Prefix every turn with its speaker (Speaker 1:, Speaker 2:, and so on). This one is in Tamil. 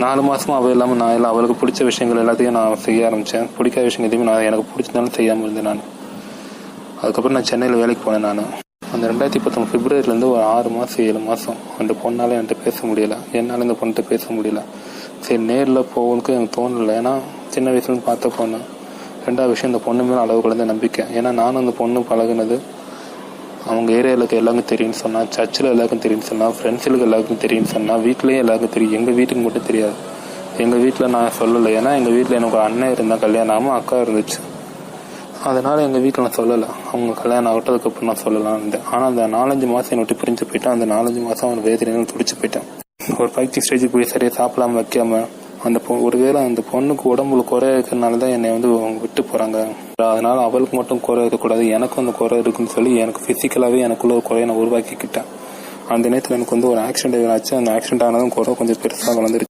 Speaker 1: 4 மாதமும் அவள் இல்லாமல் நான் எல்லாம் அவளுக்கு பிடிச்ச விஷயங்கள் எல்லாத்தையும் நான் செய்ய ஆரம்பித்தேன். பிடிக்காத விஷயம் எதுவுமே நான் எனக்கு பிடிச்சதாலும் செய்யாமல் இருந்தேன் நான். அதுக்கப்புறம் நான் சென்னையில் வேலைக்கு போனேன். நான் அந்த 2019 பிப்ரவரிலேருந்து ஒரு 6 மாதம் 7 மாதம் அந்த பொண்ணால் என்கிட்ட பேச முடியலை. என்னால் இந்த பொண்ணுகிட்ட பேச முடியல. சரி, நேரில் போகிறதுக்கு எனக்கு தோணலை. ஏன்னா சின்ன வயசுலேருந்து பார்த்த பொண்ணு. 2வது விஷயம், இந்த பொண்ணு மேலே அளவு குறைந்த நம்பிக்கை. ஏன்னா நானும் அந்த பொண்ணு பழகுனது அவங்க ஏரியாவுக்கு எல்லாருக்கும் தெரியும்னு சொன்னால், சர்ச்சில் எல்லாருக்கும் தெரியும்னு சொன்னால், ஃப்ரெண்ட்ஸுக்கு எல்லாருக்கும் தெரியும்னு சொன்னால், வீட்லேயும் எல்லாருக்கும் தெரியும். எங்கள் வீட்டுக்கு மட்டும் தெரியாது. எங்கள் வீட்டில் நான் சொல்லலை. ஏன்னா எங்கள் வீட்டில் எனக்கு அண்ணன் இருந்தால் கல்யாணம் ஆகாமல் அக்கா இருந்துச்சு. அதனால் எங்கள் வீட்டில் நான் சொல்லலை. அவங்க கல்யாணம் ஆகிட்டதுக்கப்புறம் நான் சொல்லலாம் இருந்தேன். ஆனால் அந்த 4-5 மாதம் என்னை விட்டு பிரிஞ்சு போயிட்டேன். அந்த 4-5 மாதம் அவன் வேதனையில் துடிச்சு போயிட்டேன். ஒரு பைத்தியம் ஸ்டேஜுக்கு போய் சரியாக சாப்பிடாம வைக்காம அந்த ஒருவேளை அந்த பொண்ணுக்கு உடம்புல குறை இருக்கிறதுனால தான் என்னை அவங்க விட்டு போகிறாங்க. அதனால் அவளுக்கு மட்டும் குறை இருக்கக்கூடாது, எனக்கும் அந்த குறை இருக்குன்னு சொல்லி எனக்கு ஃபிசிக்கலாகவே எனக்குள்ள ஒரு குறையை நான் உருவாக்கிக்கிட்டேன். அந்த நேரத்தில் எனக்கு ஒரு ஆக்சிடென்ட் ஆச்சு. அந்த ஆக்சிடென்ட் ஆனதும் குறை கொஞ்சம் பெருசாக வளர்ந்துருச்சு.